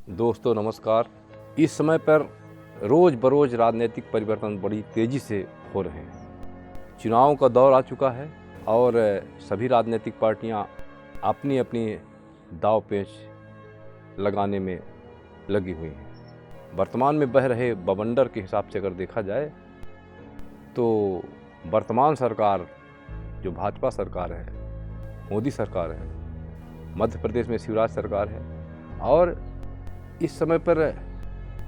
दोस्तों नमस्कार। इस समय पर रोज़ बरोज़ राजनीतिक परिवर्तन बड़ी तेज़ी से हो रहे हैं। चुनाव का दौर आ चुका है और सभी राजनीतिक पार्टियां अपनी अपनी दांव पेच लगाने में लगी हुई हैं। वर्तमान में बह रहे बवंडर के हिसाब से अगर देखा जाए तो वर्तमान सरकार जो भाजपा सरकार है, मोदी सरकार है, मध्य प्रदेश में शिवराज सरकार है और इस समय पर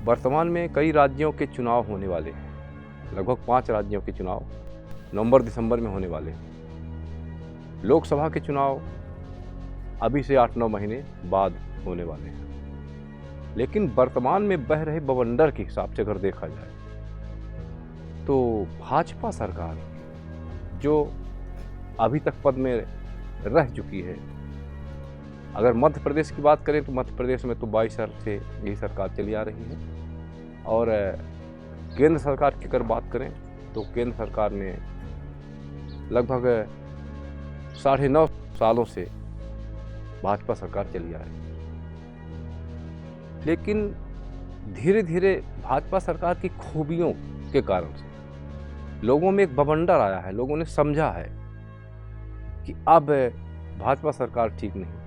वर्तमान में कई राज्यों के चुनाव होने वाले हैं। लगभग 5 राज्यों के चुनाव नवंबर दिसंबर में होने वाले हैं। लोकसभा के चुनाव अभी से 8-9 महीने बाद होने वाले हैं। लेकिन वर्तमान में बह रहे बवंडर के हिसाब से अगर देखा जाए तो भाजपा सरकार जो अभी तक पद में रह चुकी है, अगर मध्य प्रदेश की बात करें तो मध्य प्रदेश में तो 22 साल से यही सरकार चली आ रही है और केंद्र सरकार की अगर बात करें तो केंद्र सरकार ने लगभग 9.5 सालों से भाजपा सरकार चली आ रही है। लेकिन धीरे धीरे भाजपा सरकार की खूबियों के कारण से लोगों में एक बवंडर आया है। लोगों ने समझा है कि अब भाजपा सरकार ठीक नहीं।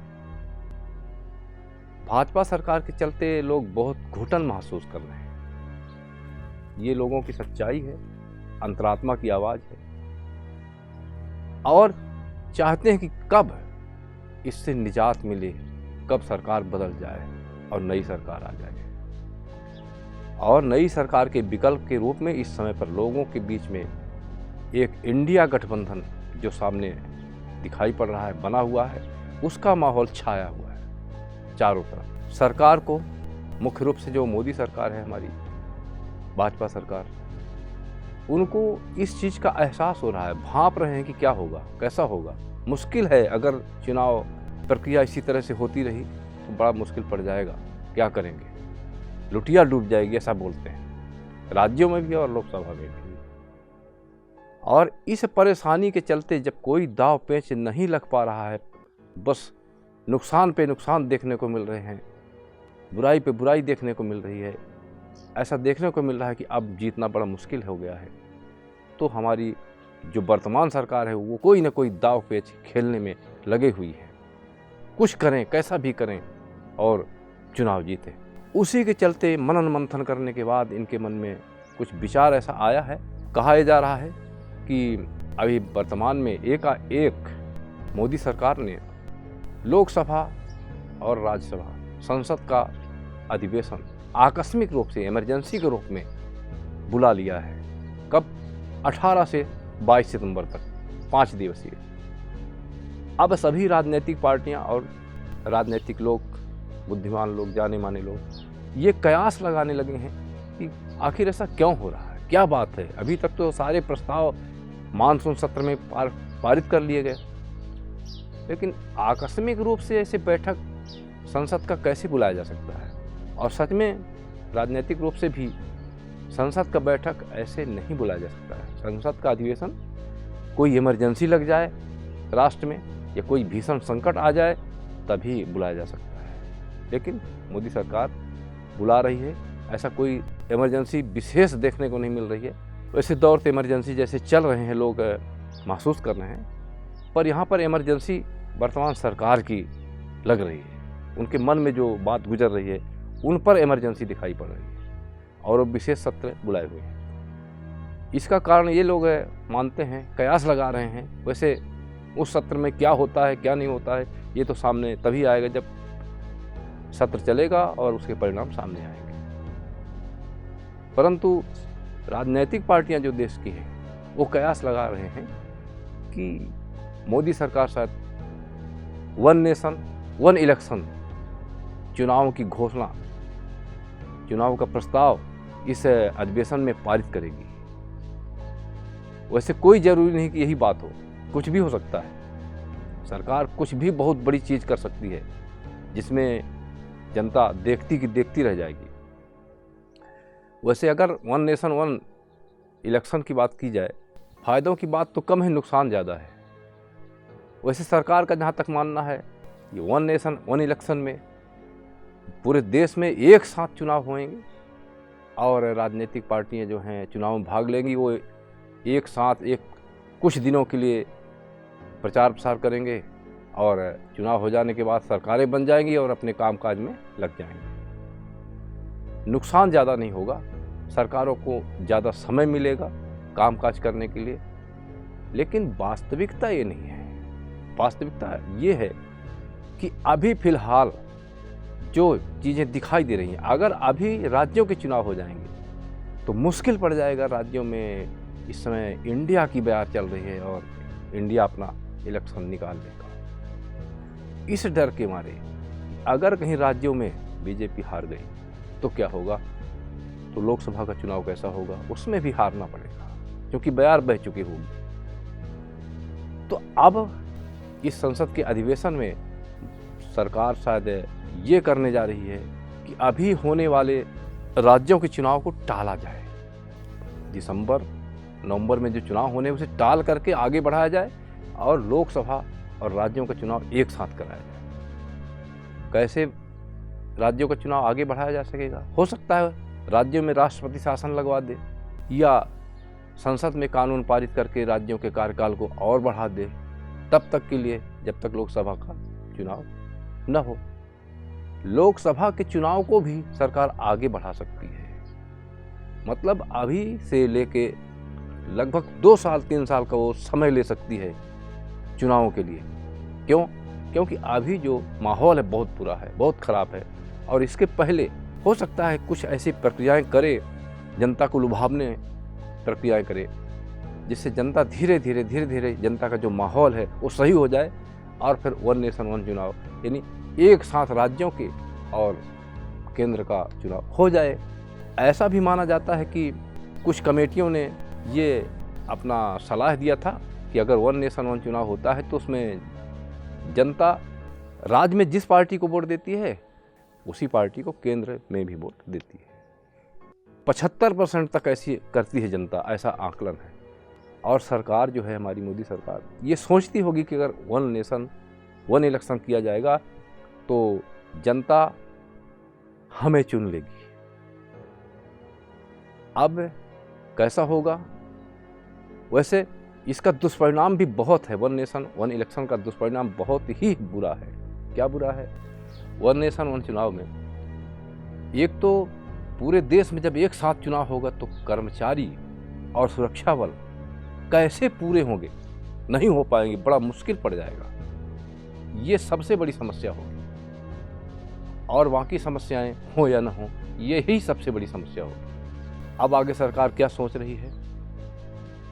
भाजपा सरकार के चलते लोग बहुत घुटन महसूस कर रहे हैं। ये लोगों की सच्चाई है, अंतरात्मा की आवाज़ है और चाहते हैं कि कब इससे निजात मिले, कब सरकार बदल जाए और नई सरकार आ जाए। और नई सरकार के विकल्प के रूप में इस समय पर लोगों के बीच में एक इंडिया गठबंधन जो सामने दिखाई पड़ रहा है, बना हुआ है, उसका माहौल छाया हुआ है चारों तरफ। सरकार को मुख्य रूप से जो मोदी सरकार है, हमारी भाजपा सरकार, उनको इस चीज़ का एहसास हो रहा है, भांप रहे हैं कि क्या होगा, कैसा होगा। मुश्किल है, अगर चुनाव प्रक्रिया इसी तरह से होती रही तो बड़ा मुश्किल पड़ जाएगा। क्या करेंगे, लुटिया डूब जाएगी, ऐसा बोलते हैं, राज्यों में भी और लोकसभा में भी। और इस परेशानी के चलते जब कोई दाव पेच नहीं लग पा रहा है, बस नुकसान पे नुकसान देखने को मिल रहे हैं, बुराई पे बुराई देखने को मिल रही है, ऐसा देखने को मिल रहा है कि अब जीतना बड़ा मुश्किल हो गया है, तो हमारी जो वर्तमान सरकार है वो कोई ना कोई दाव पेच खेलने में लगे हुई है। कुछ करें, कैसा भी करें और चुनाव जीतें। उसी के चलते मनन मंथन करने के बाद इनके मन में कुछ विचार ऐसा आया है। कहा जा रहा है कि अभी वर्तमान में एकाएक मोदी सरकार ने लोकसभा और राज्यसभा संसद का अधिवेशन आकस्मिक रूप से इमरजेंसी के रूप में बुला लिया है। कब? 18 से 22 सितंबर तक 5 दिवसीय। अब सभी राजनीतिक पार्टियां और राजनीतिक लोग, बुद्धिमान लोग, जाने माने लोग ये कयास लगाने लगे हैं कि आखिर ऐसा क्यों हो रहा है, क्या बात है। अभी तक तो सारे प्रस्ताव मानसून सत्र में पारित कर लिए गए, लेकिन आकस्मिक रूप से ऐसे बैठक संसद का कैसे बुलाया जा सकता है। और सच में राजनीतिक रूप से भी संसद का बैठक ऐसे नहीं बुलाया जा सकता है। संसद का अधिवेशन कोई इमरजेंसी लग जाए राष्ट्र में या कोई भीषण संकट आ जाए तभी बुलाया जा सकता है। लेकिन मोदी सरकार बुला रही है, ऐसा कोई इमरजेंसी विशेष देखने को नहीं मिल रही है। वैसे दौर से इमरजेंसी जैसे चल रहे हैं, लोग महसूस कर रहे हैं, पर यहाँ पर इमरजेंसी वर्तमान सरकार की लग रही है। उनके मन में जो बात गुजर रही है उन पर इमरजेंसी दिखाई पड़ रही है और वो विशेष सत्र बुलाए हुए हैं। इसका कारण ये लोग मानते हैं, कयास लगा रहे हैं। वैसे उस सत्र में क्या होता है, क्या नहीं होता है, ये तो सामने तभी आएगा जब सत्र चलेगा और उसके परिणाम सामने आएंगे। परंतु राजनीतिक पार्टियां जो देश की हैं वो कयास लगा रहे हैं कि मोदी सरकार शायद 1 नेशन 1 इलेक्शन चुनाव की घोषणा, चुनाव का प्रस्ताव इस अधिवेशन में पारित करेगी। वैसे कोई जरूरी नहीं कि यही बात हो, कुछ भी हो सकता है। सरकार कुछ भी बहुत बड़ी चीज़ कर सकती है जिसमें जनता देखती की देखती रह जाएगी। वैसे अगर 1 नेशन 1 इलेक्शन की बात की जाए, फ़ायदों की बात तो कम है, नुकसान ज़्यादा है। वैसे सरकार का जहाँ तक मानना है, ये 1 नेशन 1 इलेक्शन में पूरे देश में एक साथ चुनाव होंगे और राजनीतिक पार्टियां जो हैं चुनाव में भाग लेंगी, वो एक साथ एक कुछ दिनों के लिए प्रचार प्रसार करेंगे और चुनाव हो जाने के बाद सरकारें बन जाएंगी और अपने कामकाज में लग जाएंगे। नुकसान ज़्यादा नहीं होगा, सरकारों को ज़्यादा समय मिलेगा कामकाज करने के लिए, लेकिन वास्तविकता ये नहीं है। वास्तविकता ये है कि अभी फ़िलहाल जो चीज़ें दिखाई दे रही हैं, अगर अभी राज्यों के चुनाव हो जाएंगे तो मुश्किल पड़ जाएगा राज्यों में। इस समय इंडिया की बयार चल रही है और इंडिया अपना इलेक्शन निकाल लेगा। इस डर के मारे अगर कहीं राज्यों में बीजेपी हार गई तो क्या होगा, तो लोकसभा का चुनाव कैसा होगा, उसमें भी हारना पड़ेगा क्योंकि बयार बह चुकी होगी। तो अब इस संसद के अधिवेशन में सरकार शायद ये करने जा रही है कि अभी होने वाले राज्यों के चुनाव को टाला जाए। दिसंबर नवंबर में जो चुनाव होने उसे टाल करके आगे बढ़ाया जाए और लोकसभा और राज्यों का चुनाव एक साथ कराया जाए। कैसे राज्यों का चुनाव आगे बढ़ाया जा सकेगा? हो सकता है राज्यों में राष्ट्रपति शासन लगवा दे या संसद में कानून पारित करके राज्यों के कार्यकाल को और बढ़ा दे, तब तक के लिए जब तक लोकसभा का चुनाव न हो। लोकसभा के चुनाव को भी सरकार आगे बढ़ा सकती है, मतलब अभी से लेके लगभग 2 साल 3 साल का वो समय ले सकती है चुनावों के लिए। क्यों? क्योंकि अभी जो माहौल है बहुत बुरा है, बहुत ख़राब है और इसके पहले हो सकता है कुछ ऐसी प्रक्रियाएं करे, जनता को लुभावने प्रक्रियाएं करे, जिससे जनता धीरे धीरे जनता का जो माहौल है वो सही हो जाए और फिर वन नेशन वन चुनाव, यानी एक साथ राज्यों के और केंद्र का चुनाव हो जाए। ऐसा भी माना जाता है कि कुछ कमेटियों ने ये अपना सलाह दिया था कि अगर वन नेशन वन चुनाव होता है तो उसमें जनता राज्य में जिस पार्टी को वोट देती है उसी पार्टी को केंद्र में भी वोट देती है। 75% तक ऐसी करती है जनता, ऐसा आकलन है। और सरकार जो है हमारी मोदी सरकार ये सोचती होगी कि अगर वन नेशन वन इलेक्शन किया जाएगा तो जनता हमें चुन लेगी। अब कैसा होगा? वैसे इसका दुष्परिणाम भी बहुत है। वन नेशन वन इलेक्शन का दुष्परिणाम बहुत ही बुरा है। क्या बुरा है? वन नेशन वन चुनाव में एक तो पूरे देश में जब एक साथ चुनाव होगा तो कर्मचारी और सुरक्षा बल कैसे पूरे होंगे? नहीं हो पाएंगे, बड़ा मुश्किल पड़ जाएगा। ये सबसे बड़ी समस्या होगी और बाकी समस्याएं हो या ना हो, यही सबसे बड़ी समस्या होगी। अब आगे सरकार क्या सोच रही है?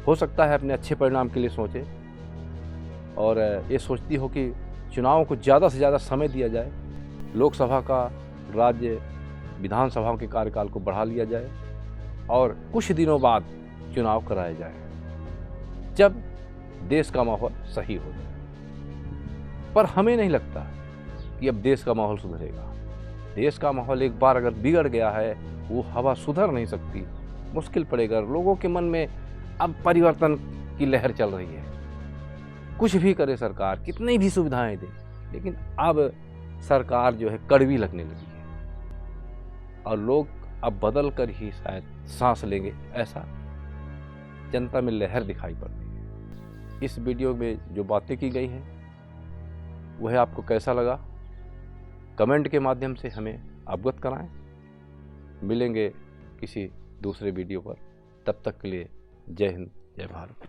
हो सकता है अपने अच्छे परिणाम के लिए सोचे और ये सोचती हो कि चुनावों को ज़्यादा से ज़्यादा समय दिया जाए, लोकसभा का राज्य विधानसभाओं के कार्यकाल को बढ़ा लिया जाए और कुछ दिनों बाद चुनाव कराया जाए जब देश का माहौल सही हो जाए। पर हमें नहीं लगता कि अब देश का माहौल सुधरेगा। देश का माहौल एक बार अगर बिगड़ गया है वो हवा सुधर नहीं सकती, मुश्किल पड़ेगा। लोगों के मन में अब परिवर्तन की लहर चल रही है। कुछ भी करे सरकार, कितनी भी सुविधाएं दे, लेकिन अब सरकार जो है कड़वी लगने लगी है और लोग अब बदल कर ही शायद सांस लेंगे, ऐसा जनता में लहर दिखाई पड़ती है। इस वीडियो में जो बातें की गई हैं वह आपको कैसा लगा? कमेंट के माध्यम से हमें अवगत कराएं। मिलेंगे किसी दूसरे वीडियो पर, तब तक के लिए जय हिंद, जय भारत।